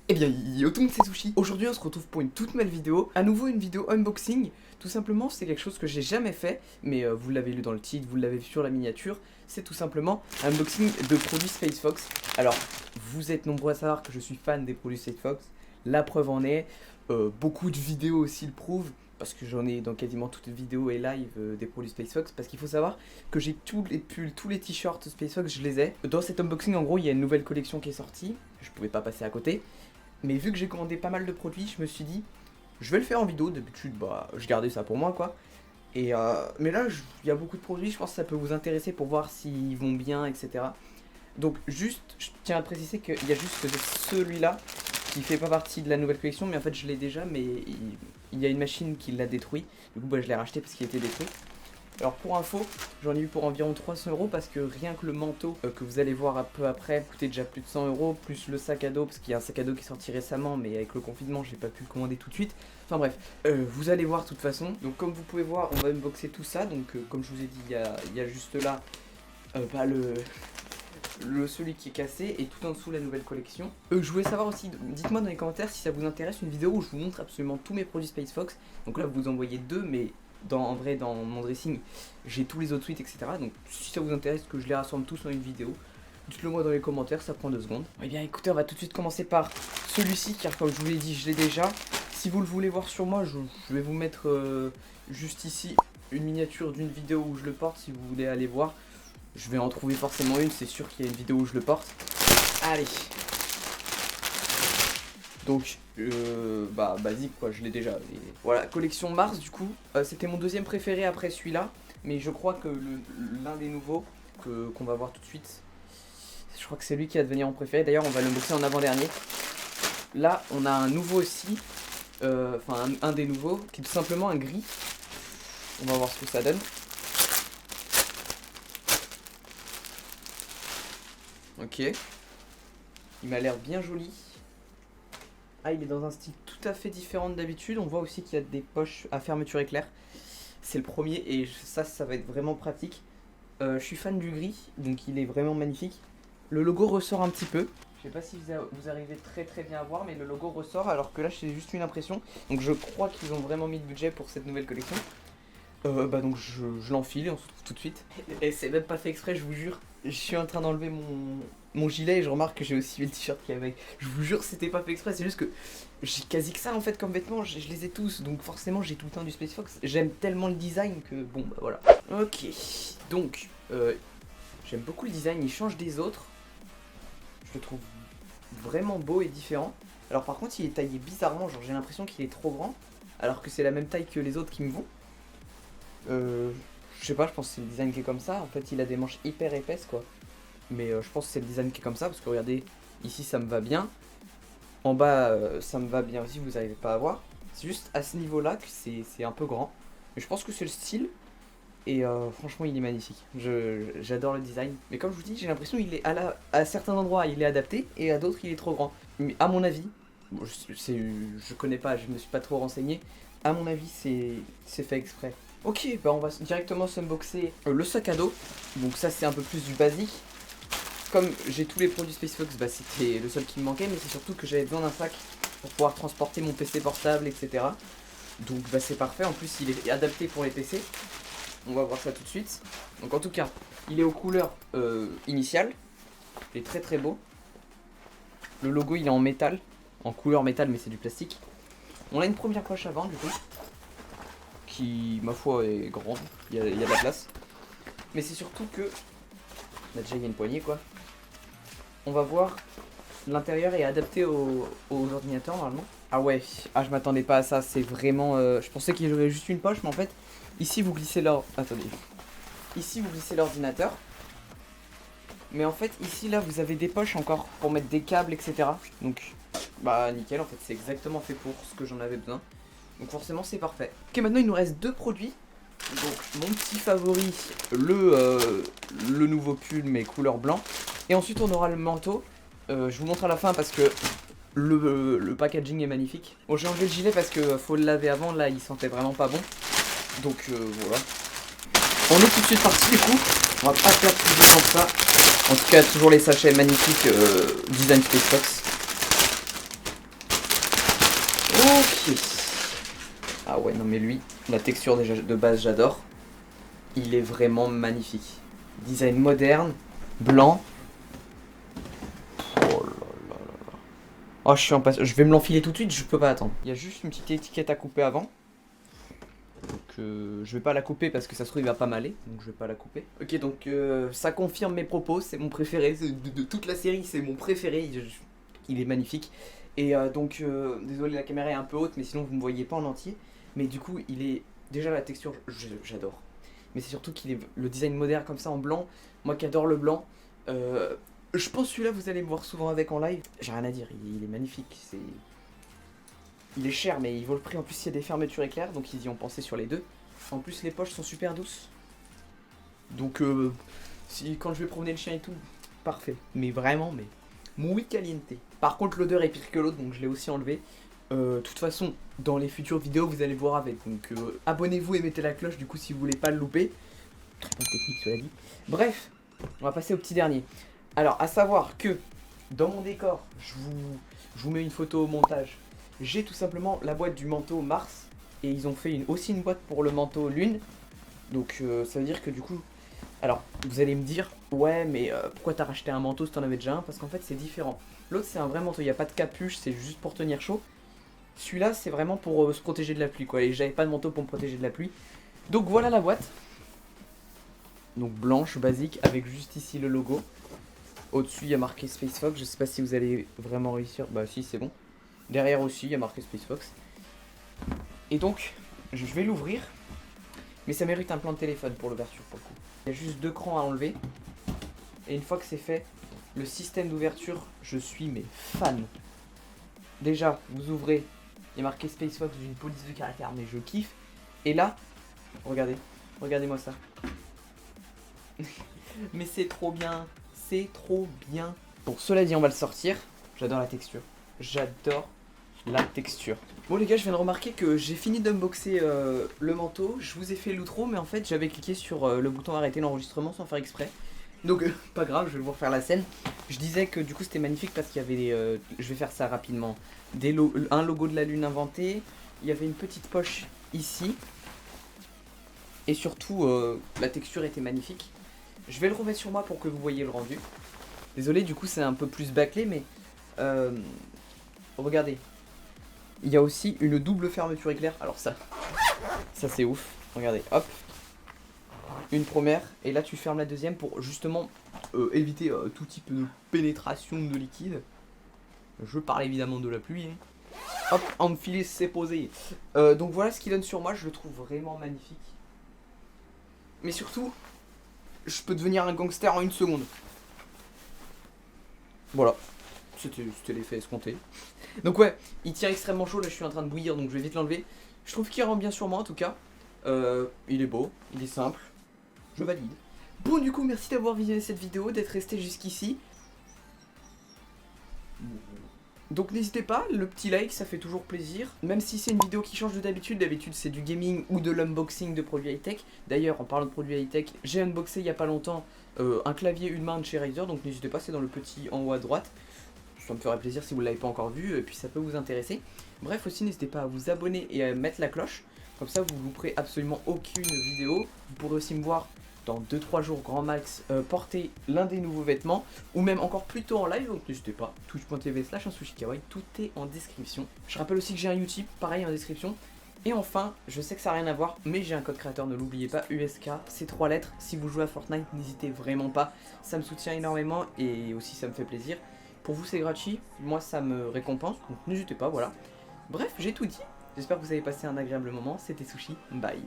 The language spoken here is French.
Eh bien, yo tout le monde, c'est Sushi. Aujourd'hui, on se retrouve pour une toute nouvelle vidéo. À nouveau, une vidéo unboxing. Tout simplement, c'est quelque chose que j'ai jamais fait, mais vous l'avez lu dans le titre, vous l'avez vu sur la miniature. C'est tout simplement un unboxing de produits Space Fox. Alors, vous êtes nombreux à savoir que je suis fan des produits Space Fox. La preuve en est, beaucoup de vidéos aussi le prouvent. Parce que j'en ai dans quasiment toutes les vidéos et live des produits Space Fox. Parce qu'il faut savoir que j'ai tous les pulls, tous les t-shirts Space Fox, je les ai. Dans cet unboxing, en gros, il y a une nouvelle collection qui est sortie. Je pouvais pas passer à côté. Mais vu que j'ai commandé pas mal de produits, je me suis dit, je vais le faire en vidéo. D'habitude, bah, je gardais ça pour moi, quoi. Et mais là, il y a beaucoup de produits, je pense que ça peut vous intéresser pour voir s'ils vont bien, etc. Donc, juste, je tiens à préciser qu'il y a juste celui-là qui fait pas partie de la nouvelle collection, mais en fait, je l'ai déjà, mais il y a une machine qui l'a détruit. Du coup, bah, je l'ai racheté parce qu'il était détruit. Alors pour info, j'en ai eu pour environ 300 € parce que rien que le manteau que vous allez voir un peu après coûtait déjà plus de 100 €, plus le sac à dos, parce qu'il y a un sac à dos qui est sorti récemment, mais avec le confinement, j'ai pas pu le commander tout de suite. Enfin bref, vous allez voir de toute façon. Donc comme vous pouvez voir, on va unboxer tout ça. Donc comme je vous ai dit, il y a juste là bah, celui qui est cassé et tout en dessous la nouvelle collection. Je voulais savoir aussi, dites-moi dans les commentaires si ça vous intéresse une vidéo où je vous montre absolument tous mes produits Space Fox. Donc là vous en voyez deux, mais en vrai dans mon dressing j'ai tous les autres suites, etc. Donc si ça vous intéresse que je les rassemble tous en une vidéo, dites-le moi dans les commentaires, ça prend 2 secondes. Eh bien écoutez, on va tout de suite commencer par celui-ci car comme je vous l'ai dit, je l'ai déjà. Si vous le voulez voir sur moi, je vais vous mettre juste ici une miniature d'une vidéo où je le porte si vous voulez aller voir. Je vais en trouver forcément une, c'est sûr qu'il y a une vidéo où je le porte. Allez. Donc, bah basique quoi, je l'ai déjà. Et voilà, collection Mars du coup, c'était mon deuxième préféré après celui-là. Mais je crois que l'un des nouveaux qu'on va voir tout de suite, je crois que c'est lui qui va devenir mon préféré. D'ailleurs, on va l'unboxer en avant-dernier. Là, on a un nouveau aussi, enfin un des nouveaux, qui est tout simplement un gris. On va voir ce que ça donne. Ok. Il m'a l'air bien joli. Ah, il est dans un style tout à fait différent d'habitude. On voit aussi qu'il y a des poches à fermeture éclair. C'est le premier et ça va être vraiment pratique. Je suis fan du gris, donc il est vraiment magnifique. Le logo ressort un petit peu. Je sais pas si vous arrivez très bien à voir, mais le logo ressort alors que là c'est juste une impression. Donc je crois qu'ils ont vraiment mis de budget pour cette nouvelle collection. Bah donc je l'enfile et on se retrouve tout de suite. Et c'est même pas fait exprès, je vous jure. Je suis en train d'enlever mon gilet et je remarque que j'ai aussi le t-shirt qui est avec. Je vous jure, c'était pas fait exprès, c'est juste que j'ai quasi que ça en fait comme vêtements, je les ai tous. Donc forcément j'ai tout le temps du Space Fox. J'aime tellement le design que bon bah voilà. Ok, donc j'aime beaucoup le design, il change des autres. Je le trouve vraiment beau et différent. Alors par contre il est taillé bizarrement, genre j'ai l'impression qu'il est trop grand. Alors que c'est la même taille que les autres qui me vont. Je sais pas, je pense que c'est le design qui est comme ça. En fait, il a des manches hyper épaisses, quoi. Mais je pense que c'est le design qui est comme ça, parce que regardez, ici ça me va bien. En bas, ça me va bien aussi, vous n'arrivez pas à voir. C'est juste à ce niveau-là que c'est un peu grand. Mais je pense que c'est le style. Et franchement, il est magnifique. J'adore le design. Mais comme je vous dis, j'ai l'impression qu'il est à certains endroits, il est adapté, et à d'autres, il est trop grand. Mais à mon avis, bon, je connais pas, je me suis pas trop renseigné. À mon avis, c'est fait exprès. Ok, bah on va directement s'unboxer le sac à dos. Donc ça c'est un peu plus du basique. Comme j'ai tous les produits Space Fox, bah c'était le seul qui me manquait. Mais c'est surtout que j'avais besoin d'un sac pour pouvoir transporter mon PC portable, etc. Donc bah c'est parfait, en plus il est adapté pour les PC. On va voir ça tout de suite. Donc en tout cas, il est aux couleurs initiales. Il est très beau. Le logo il est en métal, en couleur métal mais c'est du plastique. On a une première poche avant du coup. Qui, ma foi, est grande, il y a de la place. Mais c'est surtout que, là déjà il y a une poignée quoi. On va voir, l'intérieur est adapté aux ordinateurs normalement. Ah ouais, je m'attendais pas à ça, c'est vraiment... je pensais qu'il y aurait juste une poche, mais en fait, ici vous glissez attendez. Ici vous glissez l'ordinateur. Mais en fait, ici là vous avez des poches encore pour mettre des câbles, etc. Donc, bah nickel, en fait c'est exactement fait pour ce que j'en avais besoin. Donc forcément c'est parfait. Ok, maintenant il nous reste deux produits. Donc mon petit favori, le nouveau pull mais couleur blanc. Et ensuite on aura le manteau. Je vous montre à la fin parce que le packaging est magnifique. Bon, j'ai enlevé le gilet parce que faut le laver avant, là il sentait vraiment pas bon. Donc voilà. On est tout de suite parti du coup. On va pas faire plus de temps que ça. En tout cas toujours les sachets magnifiques design Space Fox. Ah ouais, non mais lui, la texture déjà de base j'adore. Il est vraiment magnifique. Design moderne, blanc. Oh là là là là. Oh, je suis impatient. Je vais me l'enfiler tout de suite, je peux pas attendre. Il y a juste une petite étiquette à couper avant. Donc je vais pas la couper parce que ça se trouve il va pas m'aller, donc je vais pas la couper. Ok, donc ça confirme mes propos, c'est mon préféré, de toute la série c'est mon préféré, il est magnifique. Et désolé la caméra est un peu haute mais sinon vous me voyez pas en entier. Mais du coup il est, déjà la texture j'adore. Mais c'est surtout qu'il est le design moderne comme ça en blanc, moi qui adore le blanc. Je pense celui-là vous allez me voir souvent avec en live, j'ai rien à dire, il est magnifique, c'est... Il est cher mais il vaut le prix, en plus il y a des fermetures éclairs donc ils y ont pensé sur les deux. En plus les poches sont super douces. Donc si, quand je vais promener le chien et tout, parfait. Mais vraiment, mais muy caliente. Par contre l'odeur est pire que l'autre donc je l'ai aussi enlevé. De toute façon dans les futures vidéos vous allez voir avec. Donc abonnez-vous et mettez la cloche du coup si vous voulez pas le louper. Très bonne technique cela dit. Bref, on va passer au petit dernier. Alors à savoir que dans mon décor, je vous mets une photo au montage. J'ai tout simplement la boîte du manteau Mars. Et ils ont fait aussi une boîte pour le manteau Lune. Donc ça veut dire que du coup... Alors vous allez me dire, ouais mais pourquoi t'as racheté un manteau si t'en avais déjà un? Parce qu'en fait c'est différent. L'autre c'est un vrai manteau, il n'y a pas de capuche, c'est juste pour tenir chaud. Celui-là c'est vraiment pour se protéger de la pluie quoi. Et j'avais pas de manteau pour me protéger de la pluie. Donc voilà la boîte. Donc blanche, basique, avec juste ici le logo. Au-dessus il y a marqué Space Fox, je sais pas si vous allez vraiment réussir. Bah si c'est bon. Derrière aussi, il y a marqué Space Fox. Et donc, je vais l'ouvrir. Mais ça mérite un plan de téléphone pour l'ouverture, pour le coup. Il y a juste 2 crans à enlever. Et une fois que c'est fait, le système d'ouverture, je suis mais fan. Déjà, vous ouvrez. Il y a marqué Space Fox d'une police de caractère, mais je kiffe. Et là, regardez. Regardez-moi ça. Mais c'est trop bien. C'est trop bien. Bon, cela dit, on va le sortir. J'adore la texture. J'adore la texture. Bon les gars, je viens de remarquer que j'ai fini d'unboxer le manteau. Je vous ai fait l'outro mais en fait j'avais cliqué sur le bouton arrêter l'enregistrement sans faire exprès. Donc pas grave, je vais vous refaire la scène. Je disais que du coup c'était magnifique parce qu'il y avait des... je vais faire ça rapidement. Un logo de la lune inventé. Il y avait une petite poche ici. Et surtout la texture était magnifique. Je vais le remettre sur moi pour que vous voyez le rendu. Désolé du coup c'est un peu plus bâclé mais... regardez, il y a aussi une double fermeture éclair. Alors ça c'est ouf. Regardez, hop, une première et là tu fermes la deuxième pour justement éviter tout type de pénétration de liquide. Je parle évidemment de la pluie. Hein. Hop, enfiler, c'est posé. Donc voilà ce qu'il donne sur moi. Je le trouve vraiment magnifique. Mais surtout, je peux devenir un gangster en 1 seconde. Voilà. C'était l'effet escompté. Donc ouais, il tient extrêmement chaud, là je suis en train de bouillir donc je vais vite l'enlever. Je trouve qu'il rend bien sur moi en tout cas. Il est beau, il est simple. Je valide. Bon du coup merci d'avoir visionné cette vidéo, d'être resté jusqu'ici. Donc n'hésitez pas, le petit like ça fait toujours plaisir. Même si c'est une vidéo qui change de d'habitude c'est du gaming ou de l'unboxing de produits high-tech. D'ailleurs en parlant de produits high-tech, j'ai unboxé il y a pas longtemps un clavier, une main de chez Razer. Donc n'hésitez pas, c'est dans le petit en haut à droite. Ça me ferait plaisir si vous ne l'avez pas encore vu et puis ça peut vous intéresser. Bref aussi n'hésitez pas à vous abonner et à mettre la cloche. Comme ça vous ne louperez absolument aucune vidéo. Vous pourrez aussi me voir dans 2-3 jours grand max porter l'un des nouveaux vêtements. Ou même encore plus tôt en live, donc n'hésitez pas. Twitch.tv/unsushikawaii, tout est en description. Je rappelle aussi que j'ai un Utip, pareil en description. Et enfin, je sais que ça n'a rien à voir, mais j'ai un code créateur, ne l'oubliez pas, USK, c'est 3 lettres. Si vous jouez à Fortnite, n'hésitez vraiment pas. Ça me soutient énormément et aussi ça me fait plaisir. Pour vous c'est gratuit, moi ça me récompense, donc n'hésitez pas, voilà. Bref, j'ai tout dit. J'espère que vous avez passé un agréable moment. C'était Sushi, bye.